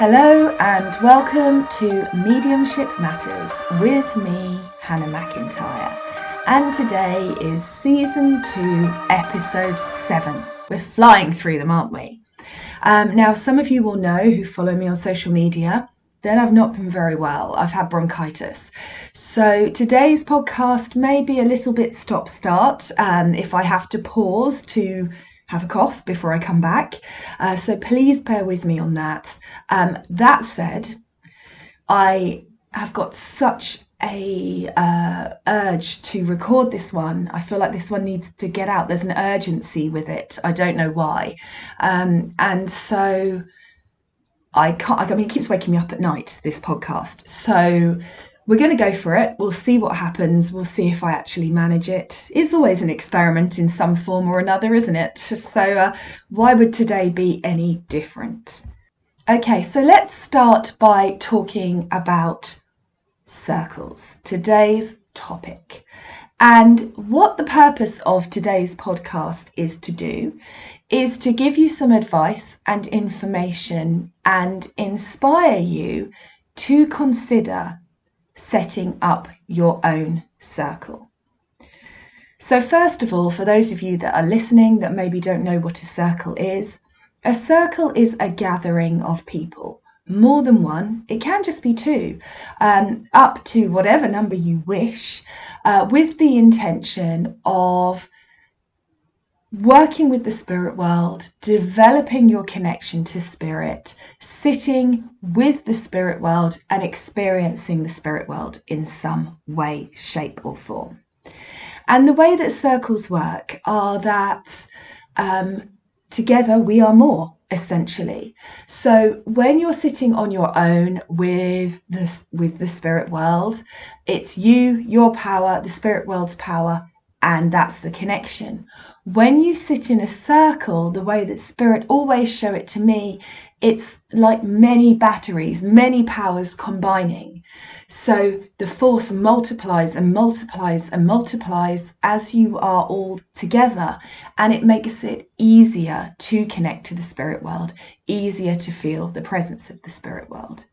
Hello and welcome to Mediumship Matters with me, Hannah Macintyre. And today is Season 2, Episode 7. We're flying through them, aren't we? Now, some of you will know who follow me on social media that I've not been very well. I've had bronchitis. So today's podcast may be a little bit stop-start if I have to pause to have a cough before I come back. So please bear with me on that. That said, I have got such a urge to record this one. I feel like this one needs to get out. There's an urgency with it. I don't know why. And so I can't, I mean, it keeps waking me up at night, this podcast. So we're going to go for it. We'll see what happens. We'll see if I actually manage it. It's always an experiment in some form or another, isn't it? So why would today be any different? Okay, so let's start by talking about circles, today's topic. And what the purpose of today's podcast is to do is to give you some advice and information and inspire you to consider setting up your own circle. So first of all, for those of you that are listening that maybe don't know what a circle is a gathering of people, more than one. It can just be two, up to whatever number you wish, with the intention of working with the spirit world, developing your connection to spirit, sitting with the spirit world and experiencing the spirit world in some way, shape or form. And the way that circles work are that together we are more, essentially. So when you're sitting on your own with the spirit world, it's you, your power, the spirit world's power, and that's the connection. When you sit in a circle, the way that spirit always show it to me, it's like many batteries, many powers combining. So the force multiplies and multiplies and multiplies as you are all together, and it makes it easier to connect to the spirit world, easier to feel the presence of the spirit world.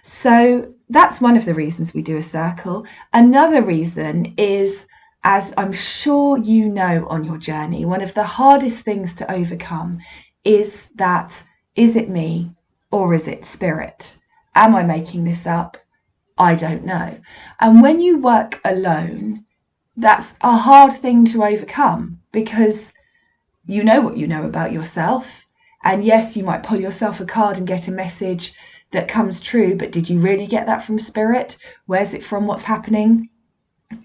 So that's one of the reasons we do a circle. Another reason is, as I'm sure you know on your journey, one of the hardest things to overcome is that, is it me or is it spirit? Am I making this up? I don't know. And when you work alone, that's a hard thing to overcome because you know what you know about yourself. And yes, you might pull yourself a card and get a message that comes true, but did you really get that from spirit? Where's it from? What's happening?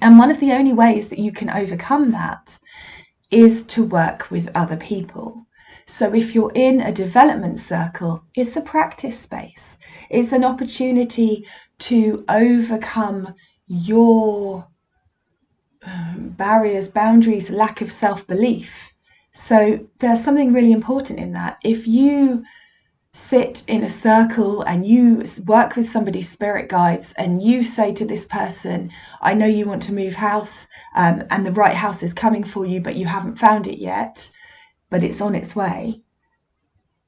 And one of the only ways that you can overcome that is to work with other people. So if you're in a development circle, it's a practice space. It's an opportunity to overcome your barriers, boundaries, lack of self-belief. So there's something really important in that. If you sit in a circle and you work with somebody's spirit guides and you say to this person, I know you want to move house and the right house is coming for you, but you haven't found it yet, but it's on its way.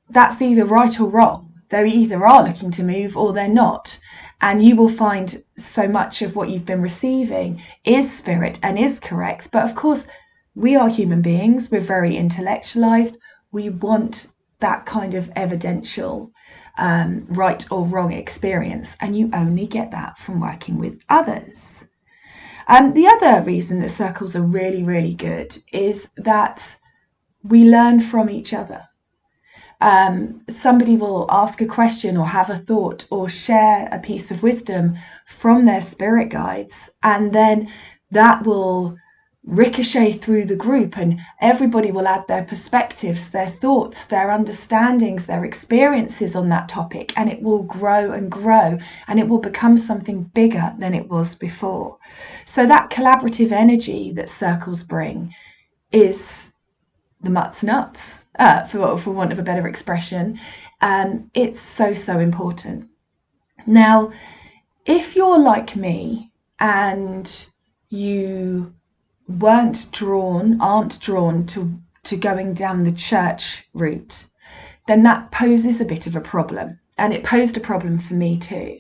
That's either right or wrong. They either are looking to move or they're not. And you will find so much of what you've been receiving is spirit and is correct. But of course, we are human beings. We're very intellectualized. We want that kind of evidential right or wrong experience, and you only get that from working with others. The other reason that circles are really, really good is that we learn from each other. Somebody will ask a question or have a thought or share a piece of wisdom from their spirit guides, and then that will ricochet through the group and everybody will add their perspectives, their thoughts, their understandings, their experiences on that topic, and it will grow and grow and it will become something bigger than it was before. So that collaborative energy that circles bring is the nuts, for want of a better expression. It's so important. Now, if you're like me and you aren't drawn to going down the church route, then that poses a bit of a problem. And it posed a problem for me too.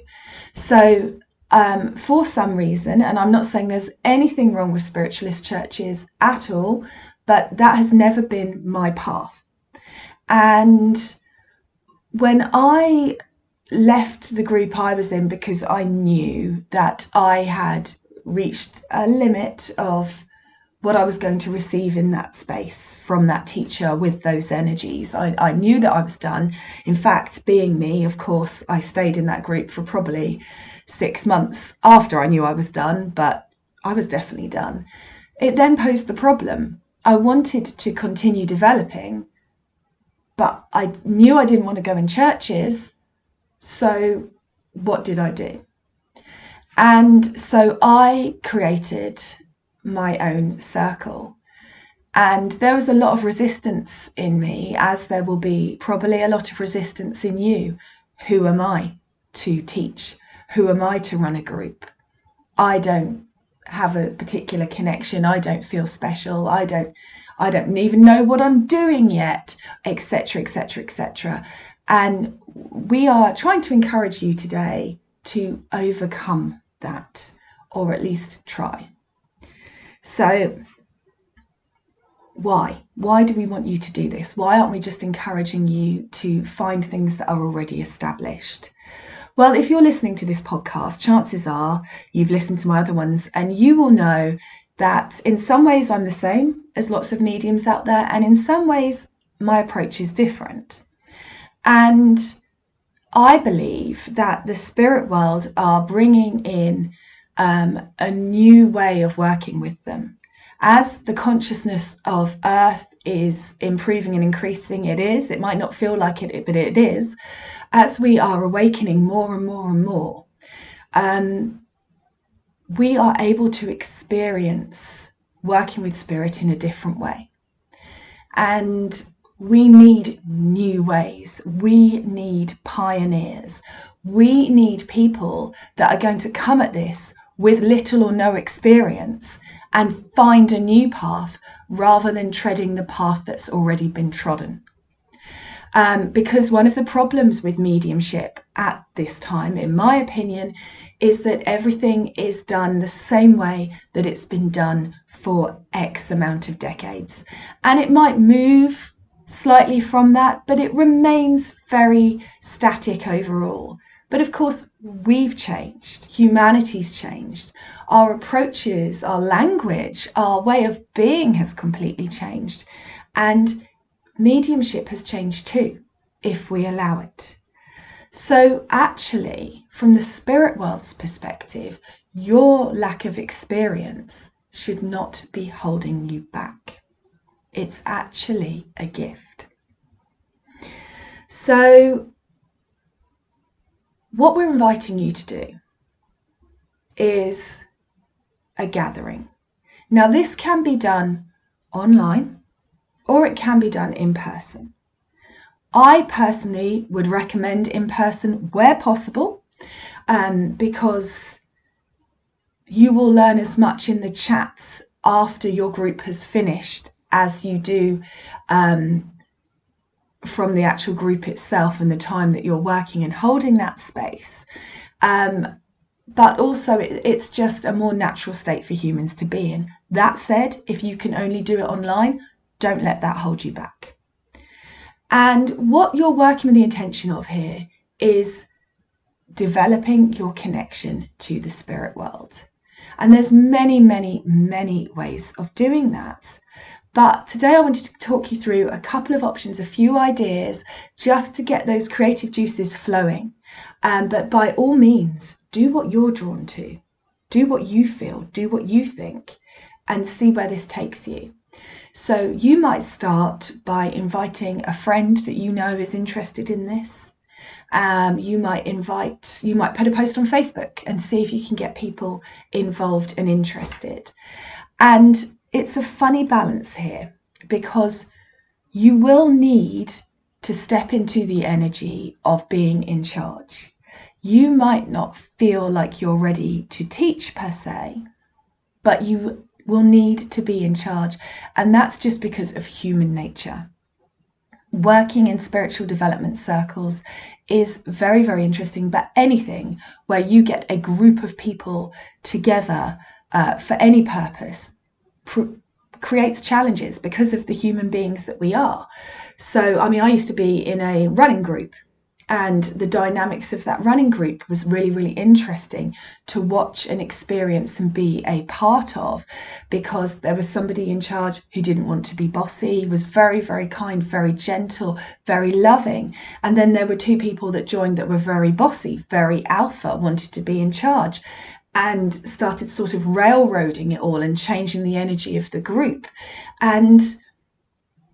So for some reason, and I'm not saying there's anything wrong with spiritualist churches at all, but that has never been my path. And when I left the group I was in, because I knew that I had reached a limit of what I was going to receive in that space from that teacher with those energies. I knew that I was done. In fact, being me, of course, I stayed in that group for probably 6 months after I knew I was done, but I was definitely done. It then posed the problem. I wanted to continue developing, but I knew I didn't want to go in churches. So what did I do? And so I created my own circle. And there was a lot of resistance in me, as there will be probably a lot of resistance in you. Who am I to teach? Who am I to run a group? I don't have a particular connection. I don't feel special. I don't even know what I'm doing yet, etc., etc., etc. And we are trying to encourage you today to overcome that, or at least try. So why? Why do we want you to do this? Why aren't we just encouraging you to find things that are already established? Well, if you're listening to this podcast, chances are you've listened to my other ones, and you will know that in some ways I'm the same as lots of mediums out there, and in some ways my approach is different. And I believe that the spirit world are bringing in a new way of working with them. As the consciousness of Earth is improving and increasing, it might not feel like it, but it is. As we are awakening more and more and more, we are able to experience working with spirit in a different way. And we need new ways. We need pioneers. We need people that are going to come at this with little or no experience and find a new path rather than treading the path that's already been trodden. Because one of the problems with mediumship at this time, in my opinion, is that everything is done the same way that it's been done for X amount of decades. And it might move slightly from that, but it remains very static overall. But of course, we've changed. Humanity's changed. Our approaches, our language, our way of being has completely changed. And mediumship has changed too, if we allow it. So actually, from the spirit world's perspective, your lack of experience should not be holding you back. It's actually a gift. So what we're inviting you to do is a gathering. Now, this can be done online or it can be done in person. I personally would recommend in person where possible, because you will learn as much in the chats after your group has finished as you do from the actual group itself and the time that you're working and holding that space. But also it's just a more natural state for humans to be in. That said, if you can only do it online, don't let that hold you back. And what you're working with the intention of here is developing your connection to the spirit world. And there's many, many, many ways of doing that. But today I wanted to talk you through a couple of options, a few ideas, just to get those creative juices flowing. But by all means, do what you're drawn to. Do what you feel, do what you think, and see where this takes you. So you might start by inviting a friend that you know is interested in this. You might put a post on Facebook and see if you can get people involved and interested. And it's a funny balance here, because you will need to step into the energy of being in charge. You might not feel like you're ready to teach per se, but you will need to be in charge. And that's just because of human nature. working in spiritual development circles is very, very interesting, but anything where you get a group of people together for any purpose creates challenges because of the human beings that we are. So, I mean, I used to be in a running group, and the dynamics of that running group was really, really interesting to watch and experience and be a part of, because there was somebody in charge who didn't want to be bossy, was very, very kind, very gentle, very loving. And then there were two people that joined that were very bossy, very alpha, wanted to be in charge, and started sort of railroading it all and changing the energy of the group. And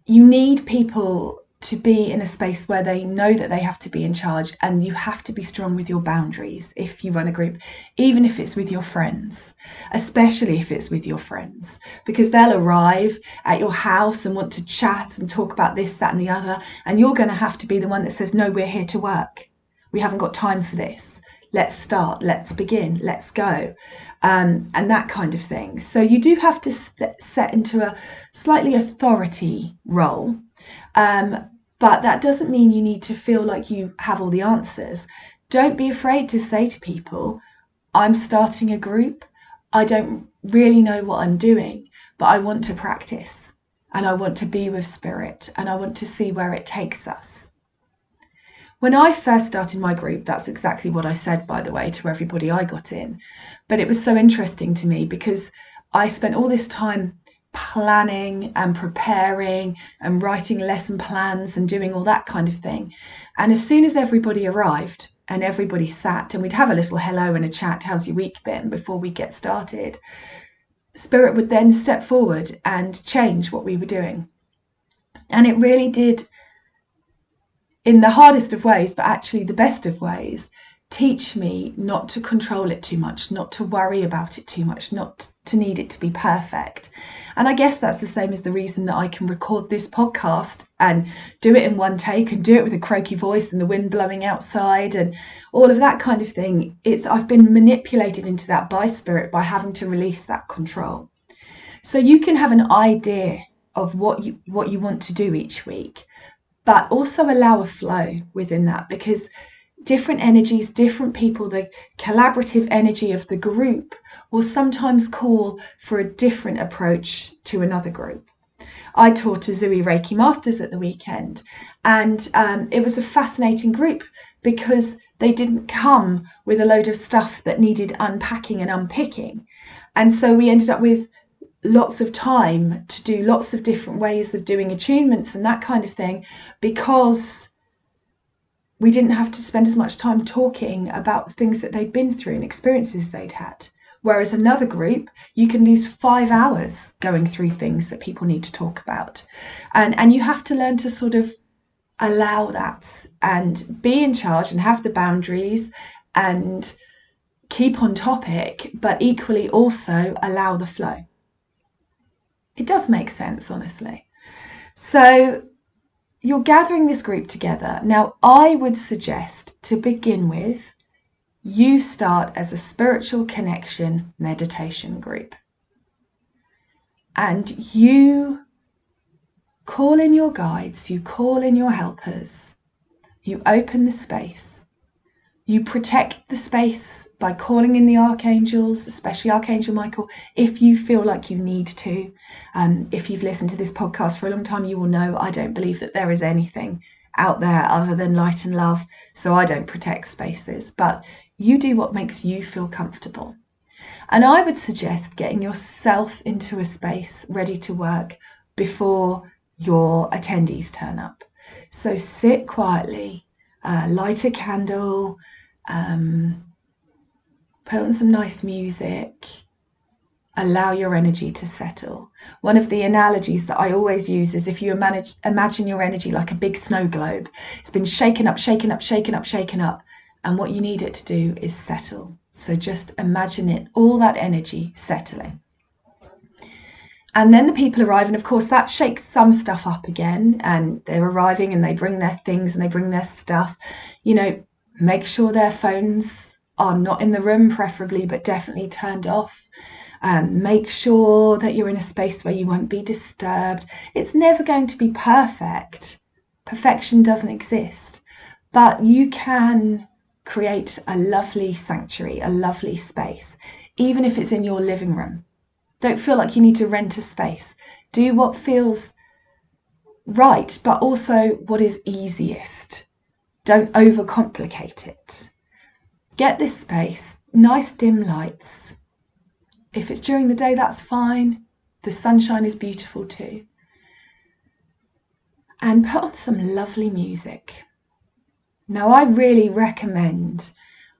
you need people to be in a space where they know that they have to be in charge, and you have to be strong with your boundaries if you run a group, even if it's with your friends, especially if it's with your friends, because they'll arrive at your house and want to chat and talk about this, that, and the other, and you're going to have to be the one that says, no, we're here to work. We haven't got time for this. Let's start, let's begin, let's go, and that kind of thing. So you do have to set into a slightly authority role, but that doesn't mean you need to feel like you have all the answers. Don't be afraid to say to people, I'm starting a group. I don't really know what I'm doing, but I want to practice, and I want to be with spirit, and I want to see where it takes us. When I first started my group, that's exactly what I said, by the way, to everybody I got in. But it was so interesting to me because I spent all this time planning and preparing and writing lesson plans and doing all that kind of thing. And as soon as everybody arrived and everybody sat, and we'd have a little hello and a chat, how's your week been, before we get started, Spirit would then step forward and change what we were doing. And it really did, in the hardest of ways, but actually the best of ways, teach me not to control it too much, not to worry about it too much, not to need it to be perfect. And I guess that's the same as the reason that I can record this podcast and do it in one take and do it with a croaky voice and the wind blowing outside and all of that kind of thing. I've been manipulated into that by Spirit by having to release that control. So you can have an idea of what you want to do each week, but also allow a flow within that, because different energies, different people, the collaborative energy of the group will sometimes call for a different approach to another group. I taught a Zui Reiki Masters at the weekend, and it was a fascinating group because they didn't come with a load of stuff that needed unpacking and unpicking. And so we ended up with lots of time to do lots of different ways of doing attunements and that kind of thing, because we didn't have to spend as much time talking about things that they'd been through and experiences they'd had. Whereas another group, you can lose 5 hours going through things that people need to talk about. And you have to learn to sort of allow that and be in charge and have the boundaries and keep on topic, but equally also allow the flow. It does make sense, honestly. So you're gathering this group together. Now, I would suggest to begin with, you start as a spiritual connection meditation group. And you call in your guides, you call in your helpers, you open the space, you protect the space by calling in the archangels, especially Archangel Michael, if you feel like you need to. If you've listened to this podcast for a long time, you will know I don't believe that there is anything out there other than light and love, so I don't protect spaces, but you do what makes you feel comfortable. And I would suggest getting yourself into a space ready to work before your attendees turn up. So sit quietly, light a candle, put on some nice music, allow your energy to settle. One of the analogies that I always use is if you imagine your energy like a big snow globe. It's been shaken up, shaken up, shaken up, shaken up, and what you need it to do is settle. So just imagine it, all that energy settling. And then the people arrive, and of course that shakes some stuff up again, and they're arriving and they bring their things and they bring their stuff. You know, make sure their phones are not in the room, preferably, but definitely turned off. Make sure that you're in a space where you won't be disturbed. It's never going to be perfect, Perfection doesn't exist, but you can create a lovely sanctuary, a lovely space, even if it's in your living room. Don't feel like you need to rent a space. Do what feels right, but also what is easiest. Don't overcomplicate it. Get this space, nice dim lights. If it's during the day, that's fine. The sunshine is beautiful too. And put on some lovely music. Now, I really recommend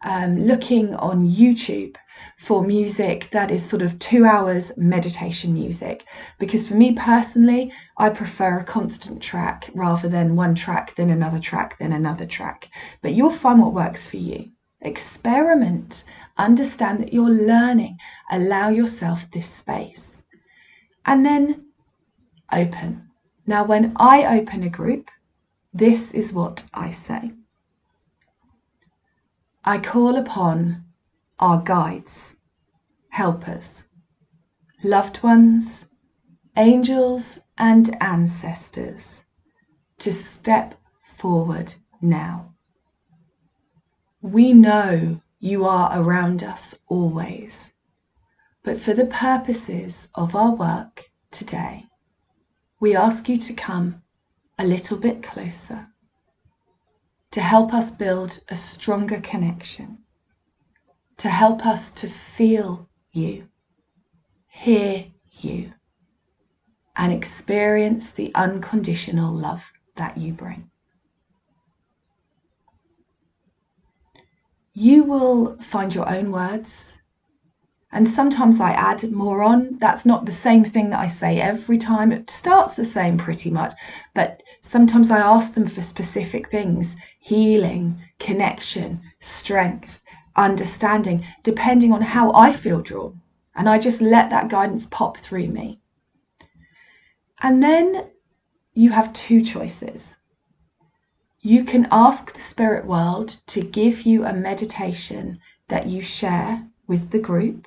looking on YouTube for music that is sort of 2 hours meditation music, because for me personally, I prefer a constant track rather than one track, then another track, then another track. But you'll find what works for you. Experiment, understand that you're learning, allow yourself this space, and then open. Now, when I open a group, this is what I say. I call upon our guides, helpers, loved ones, angels and ancestors to step forward now. We know you are around us always, but for the purposes of our work today, we ask you to come a little bit closer to help us build a stronger connection, to help us to feel you, hear you, and experience the unconditional love that you bring. You will find your own words, and sometimes I add more on. That's not the same thing that I say every time. It starts the same pretty much, but sometimes I ask them for specific things: healing, connection, strength, understanding, depending on how I feel drawn. And I just let that guidance pop through me. And then you have two choices. You can ask the spirit world to give you a meditation that you share with the group.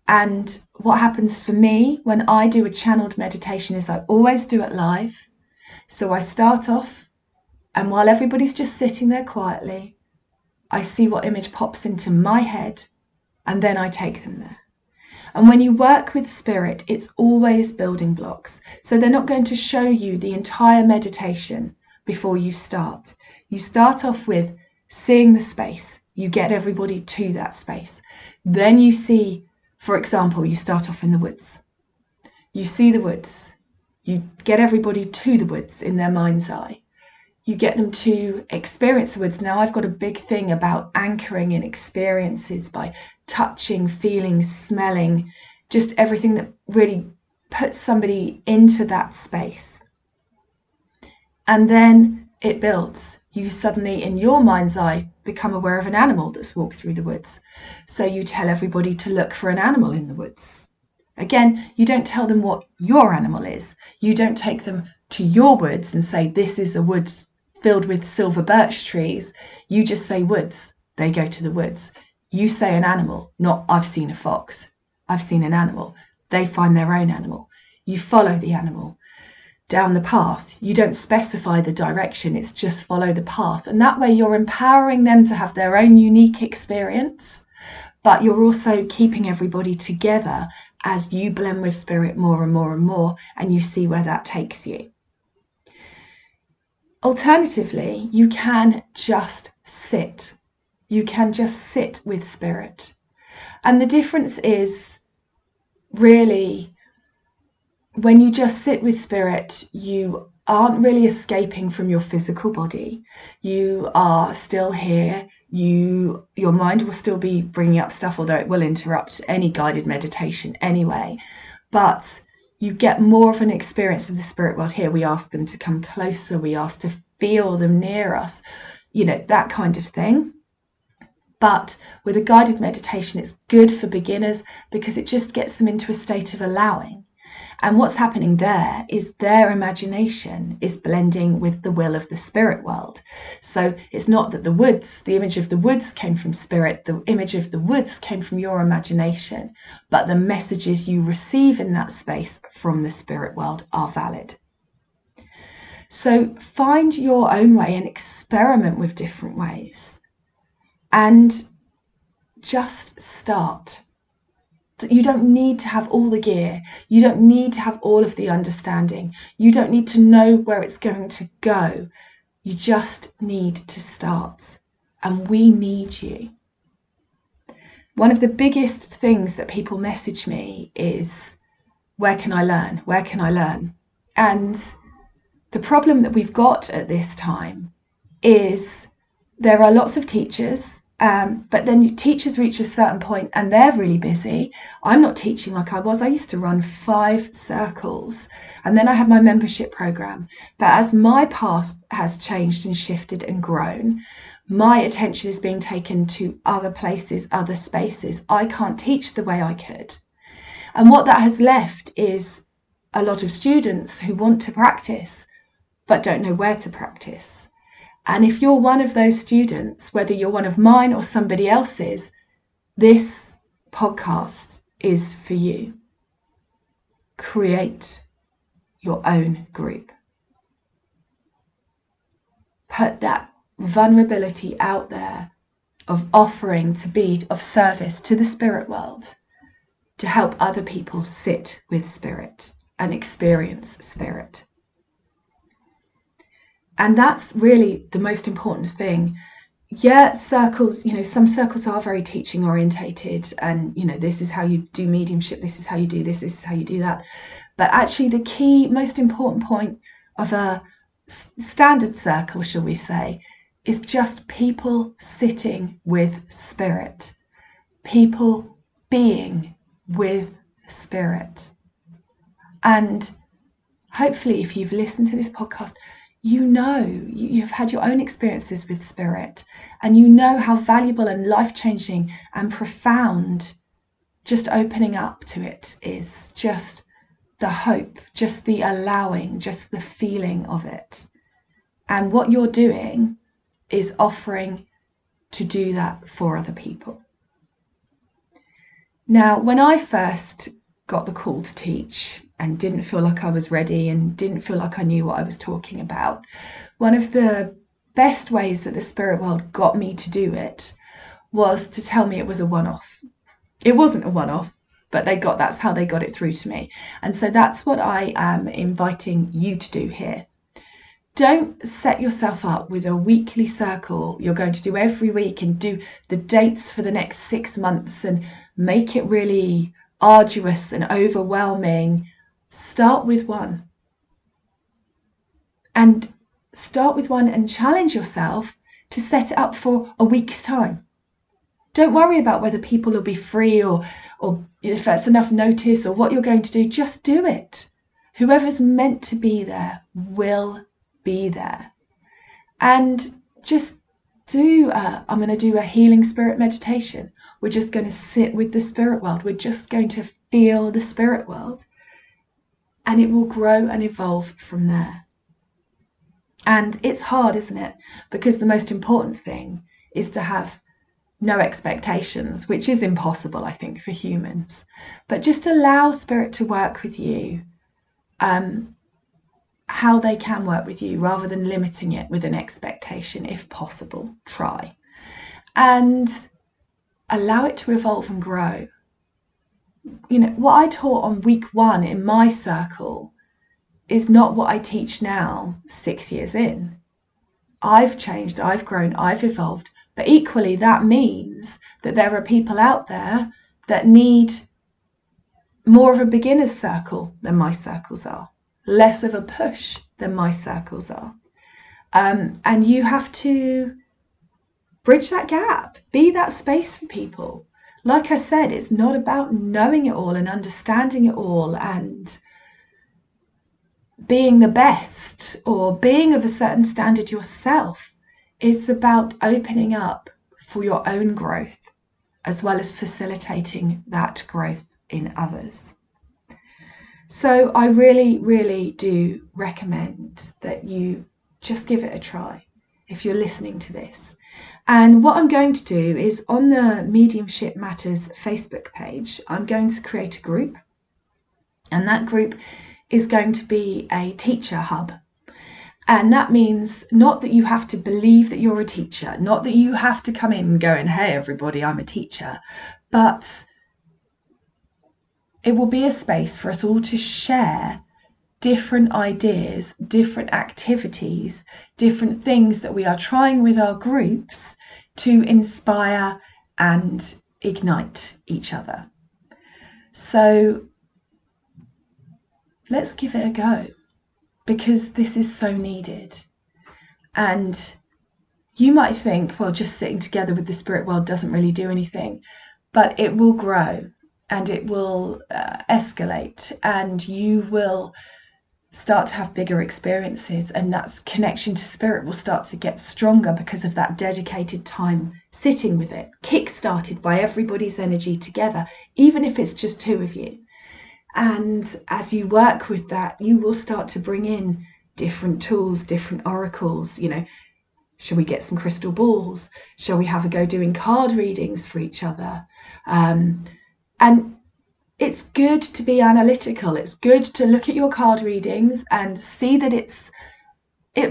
And what happens for me when I do a channeled meditation is I always do it live. So I start off, and while everybody's just sitting there quietly, I see what image pops into my head, and then I take them there. And when you work with spirit, it's always building blocks. So they're not going to show you the entire meditation before you start. You start off with seeing the space. You get everybody to that space. Then you see, for example, you start off in the woods. You see the woods. You get everybody to the woods in their mind's eye. You get them to experience the woods. Now, I've got a big thing about anchoring in experiences by touching, feeling, smelling, just everything that really puts somebody into that space. And then it builds. You suddenly, in your mind's eye, become aware of an animal that's walked through the woods. So you tell everybody to look for an animal in the woods. Again, you don't tell them what your animal is. You don't take them to your woods and say, this is a wood filled with silver birch trees. You just say woods. They go to the woods. You say an animal, not I've seen a fox. I've seen an animal. They find their own animal. You follow the animal down the path. You don't specify the direction. It's just follow the path. And that way you're empowering them to have their own unique experience, but you're also keeping everybody together as you blend with spirit more and more and more, and you see where that takes you. Alternatively, you can just sit. You can just sit with spirit. And the difference is really, when you just sit with spirit, you aren't really escaping from your physical body. You are still here. Your mind will still be bringing up stuff, although it will interrupt any guided meditation anyway. But you get more of an experience of the spirit world here. We ask them to come closer. We ask to feel them near us, that kind of thing. But with a guided meditation, it's good for beginners because it just gets them into a state of allowing. And what's happening there is their imagination is blending with the will of the spirit world. So it's not that the image of the woods came from spirit, the image of the woods came from your imagination, but the messages you receive in that space from the spirit world are valid. So find your own way and experiment with different ways and just start. You don't need to have all the gear. You don't need to have all of the understanding. You don't need to know where it's going to go. You just need to start. And we need you. One of the biggest things that people message me is, where can I learn? Where can I learn? And the problem that we've got at this time is there are lots of teachers, but then teachers reach a certain point and they're really busy. I'm not teaching like I was. I used to run 5 circles and then I had my membership program. But as my path has changed and shifted and grown, my attention is being taken to other places, other spaces. I can't teach the way I could. And what that has left is a lot of students who want to practice but don't know where to practice. And if you're one of those students, whether you're one of mine or somebody else's, this podcast is for you. Create your own group. Put that vulnerability out there of offering to be of service to the spirit world, to help other people sit with spirit and experience spirit. And that's really the most important thing. Yeah, circles, some circles are very teaching orientated and, this is how you do mediumship, this is how you do this is how you do that. But actually the key, most important point of a standard circle, shall we say, is just people sitting with spirit, people being with spirit. And hopefully if you've listened to this podcast, you've had your own experiences with spirit and you know how valuable and life-changing and profound just opening up to it is. Just the hope, just the allowing, just the feeling of it. And what you're doing is offering to do that for other people. Now, when I first got the call to teach and didn't feel like I was ready and didn't feel like I knew what I was talking about, one of the best ways that the spirit world got me to do it was to tell me it was a one-off. It wasn't a one-off, but that's how they got it through to me. And so that's what I am inviting you to do here. Don't set yourself up with a weekly circle you're going to do every week and do the dates for the next 6 months and make it really arduous and overwhelming. Start with one. And challenge yourself to set it up for a week's time. Don't worry about whether people will be free or if that's enough notice or what you're going to do. Just do it. Whoever's meant to be there will be there. And just I'm going to do a healing spirit meditation. We're just going to sit with the spirit world. We're just going to feel the spirit world. And it will grow and evolve from there. And it's hard, isn't it? Because the most important thing is to have no expectations, which is impossible, I think, for humans. But just allow spirit to work with you, how they can work with you, rather than limiting it with an expectation. If possible, try. And allow it to evolve and grow. What I taught on week 1 in my circle is not what I teach now 6 years in. I've changed, I've grown, I've evolved. But equally, that means that there are people out there that need more of a beginner's circle than my circles are, less of a push than my circles are. And you have to bridge that gap, be that space for people. Like I said, it's not about knowing it all and understanding it all and being the best or being of a certain standard yourself. It's about opening up for your own growth as well as facilitating that growth in others. So I really, really do recommend that you just give it a try if you're listening to this. And what I'm going to do is on the Mediumship Matters Facebook page, I'm going to create a group. And that group is going to be a teacher hub. And that means not that you have to believe that you're a teacher, not that you have to come in going, hey, everybody, I'm a teacher, but it will be a space for us all to share different ideas, different activities, different things that we are trying with our groups to inspire and ignite each other. So let's give it a go, because this is so needed. And you might think, well, just sitting together with the spirit world doesn't really do anything, but it will grow and it will escalate, and you will start to have bigger experiences, and that connection to spirit will start to get stronger because of that dedicated time sitting with it, kick-started by everybody's energy together, even if it's just two of you. And as you work with that, you will start to bring in different tools, different oracles. Shall we get some crystal balls? Shall we have a go doing card readings for each other? And it's good to be analytical. It's good to look at your card readings and see that it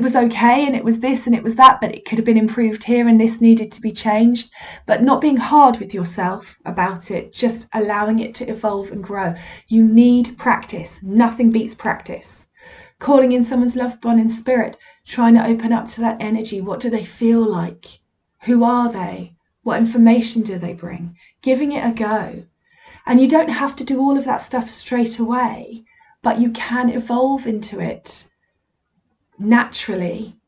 was okay, and it was this and it was that, but it could have been improved here and this needed to be changed. But not being hard with yourself about it, just allowing it to evolve and grow. You need practice. Nothing beats practice. Calling in someone's loved one in spirit, trying to open up to that energy. What do they feel like? Who are they? What information do they bring? Giving it a go. And you don't have to do all of that stuff straight away, but you can evolve into it naturally.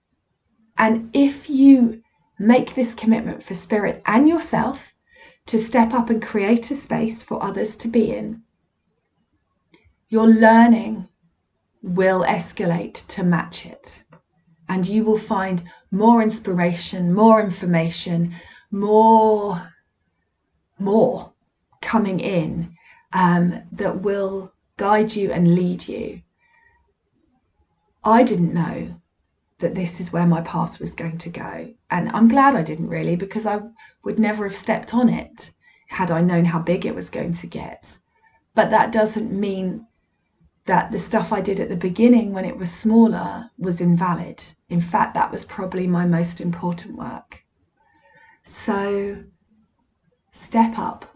And if you make this commitment for spirit and yourself to step up and create a space for others to be in, your learning will escalate to match it. And you will find more inspiration, more information, more coming in that will guide you and lead you. I didn't know that this is where my path was going to go, and I'm glad I didn't, really, because I would never have stepped on it had I known how big it was going to get. But that doesn't mean that the stuff I did at the beginning when it was smaller was invalid. In fact, that was probably my most important work. So step up.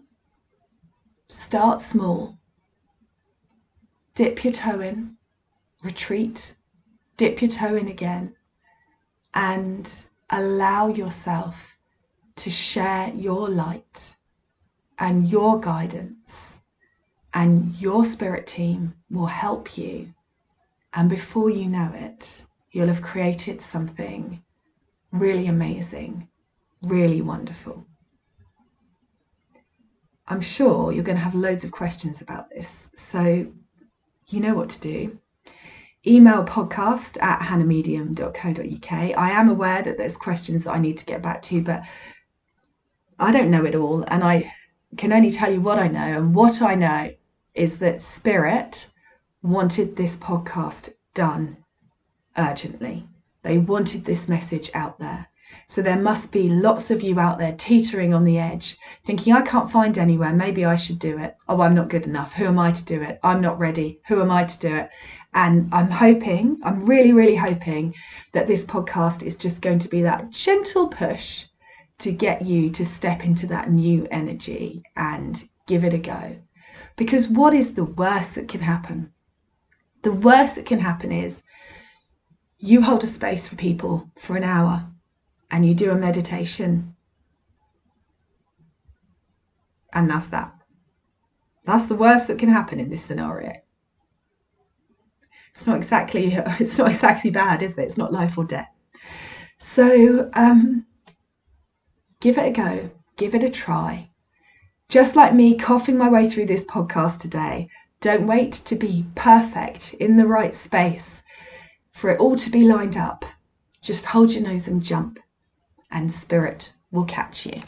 Start small, dip your toe in, retreat, dip your toe in again, and allow yourself to share your light and your guidance, and your spirit team will help you. And before you know it, you'll have created something really amazing, really wonderful. I'm sure you're going to have loads of questions about this, so you know what to do. Email podcast@hannahmedium.co.uk. I am aware that there's questions that I need to get back to, but I don't know it all, and I can only tell you what I know. And what I know is that Spirit wanted this podcast done urgently. They wanted this message out there. So there must be lots of you out there teetering on the edge, thinking, I can't find anywhere, maybe I should do it. Oh, I'm not good enough. Who am I to do it? I'm not ready. Who am I to do it? And I'm really, really hoping that this podcast is just going to be that gentle push to get you to step into that new energy and give it a go. Because what is the worst that can happen? The worst that can happen is you hold a space for people for an hour and you do a meditation, and that's that. That's the worst that can happen in this scenario. It's not exactly bad, is it? It's not life or death. So give it a go, give it a try. Just like me coughing my way through this podcast today, don't wait to be perfect in the right space for it all to be lined up. Just hold your nose and jump, and Spirit will catch you.